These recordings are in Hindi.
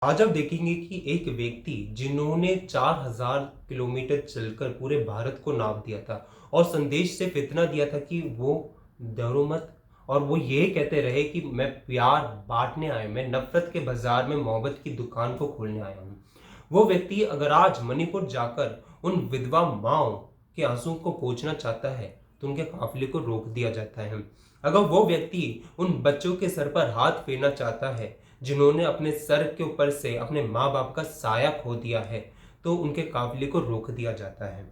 आज आप देखेंगे कि एक व्यक्ति जिन्होंने 4000 किलोमीटर चलकर पूरे भारत को नाप दिया था और संदेश सिर्फ इतना दिया था कि वो डरो मत। और वो ये कहते रहे कि मैं प्यार बांटने आया, मैं नफरत के बाजार में मोहब्बत की दुकान को खोलने आया हूँ। वो व्यक्ति अगर आज मणिपुर जाकर उन विधवा माओ के आंसू को पोंछना चाहता है तो उनके काफिले को रोक दिया जाता है। अगर वो व्यक्ति उन बच्चों के सर पर हाथ फेरना चाहता है जिन्होंने अपने सर के ऊपर से अपने माँ बाप का साया खो दिया है तो उनके काफिले को रोक दिया जाता है।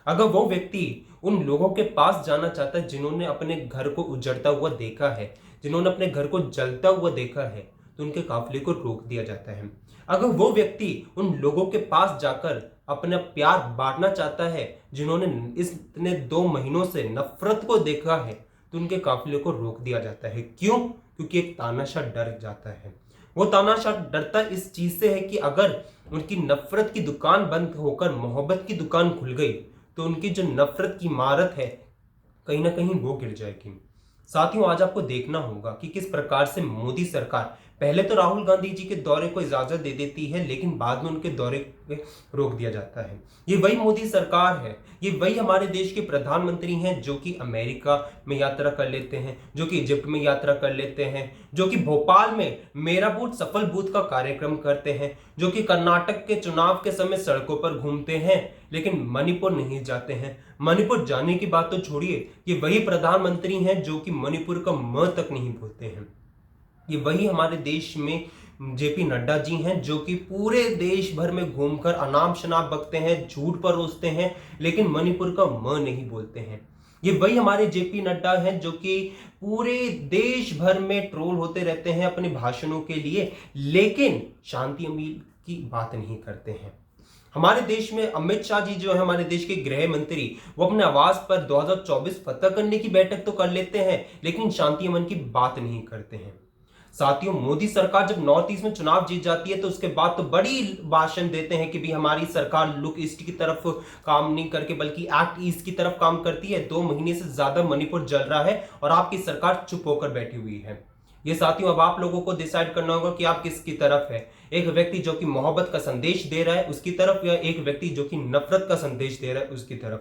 अगर वो व्यक्ति उन लोगों के पास जाना चाहता है जिन्होंने अपने घर को उजड़ता हुआ देखा है, जिन्होंने अपने घर को जलता हुआ देखा है, तो उनके काफिले को रोक दिया जाता है। अगर वो व्यक्ति उन लोगों के पास जाकर अपना प्यार बांटना चाहता है जिन्होंने इतने 2 महीनों से नफरत को देखा है तो उनके काफिले को रोक दिया जाता है। क्यों? क्योंकि एक तानाशाह डर जाता है। वो तानाशाह डरता इस चीज से है कि अगर उनकी नफरत की दुकान बंद होकर मोहब्बत की दुकान खुल गई तो उनकी जो नफरत की इमारत है कहीं ना कहीं वो गिर जाएगी। साथियों, आज आपको देखना होगा कि किस प्रकार से मोदी सरकार पहले तो राहुल गांधी जी के दौरे को इजाजत दे देती है लेकिन बाद में उनके दौरे पे रोक दिया जाता है। ये वही मोदी सरकार है, ये वही हमारे देश के प्रधानमंत्री हैं जो कि अमेरिका में यात्रा कर लेते हैं, जो कि इजिप्ट में यात्रा कर लेते हैं, जो कि भोपाल में मेरा बूथ सफल बूथ का कार्यक्रम करते हैं, जो कि कर्नाटक के चुनाव के समय सड़कों पर घूमते हैं लेकिन मणिपुर नहीं जाते हैं। मणिपुर जाने की बात तो छोड़िए, ये वही प्रधानमंत्री हैं जो कि मणिपुर का म तक नहीं बोलते हैं। ये वही हमारे देश में जेपी नड्डा जी हैं जो कि पूरे देश भर में घूमकर अनाप शनाप बकते हैं, झूठ परोसते हैं लेकिन मणिपुर का म नहीं बोलते हैं। ये वही हमारे जेपी नड्डा हैं जो कि पूरे देश भर में ट्रोल होते रहते हैं अपने भाषणों के लिए लेकिन शांति अमीर की बात नहीं करते हैं। हमारे देश में अमित शाह जी जो है हमारे देश के गृह मंत्री, वो अपने आवास पर 2024 फतह करने की बैठक तो कर लेते हैं लेकिन शांति अमन की बात नहीं करते हैं। साथियों, मोदी सरकार जब नॉर्थ ईस्ट में चुनाव जीत जाती है तो उसके बाद तो बड़ी भाषण देते हैं कि भी हमारी सरकार लुक ईस्ट की तरफ काम नहीं करके बल्कि एक्ट ईस्ट की तरफ काम करती है। 2 महीने से ज्यादा मणिपुर जल रहा है और आपकी सरकार चुप होकर बैठी हुई है। ये साथियों, अब आप लोगों को डिसाइड करना होगा कि आप किसकी तरफ है। एक व्यक्ति जो कि मोहब्बत का संदेश दे रहा है उसकी तरफ या एक व्यक्ति जो कि नफरत का संदेश दे रहा है उसकी तरफ।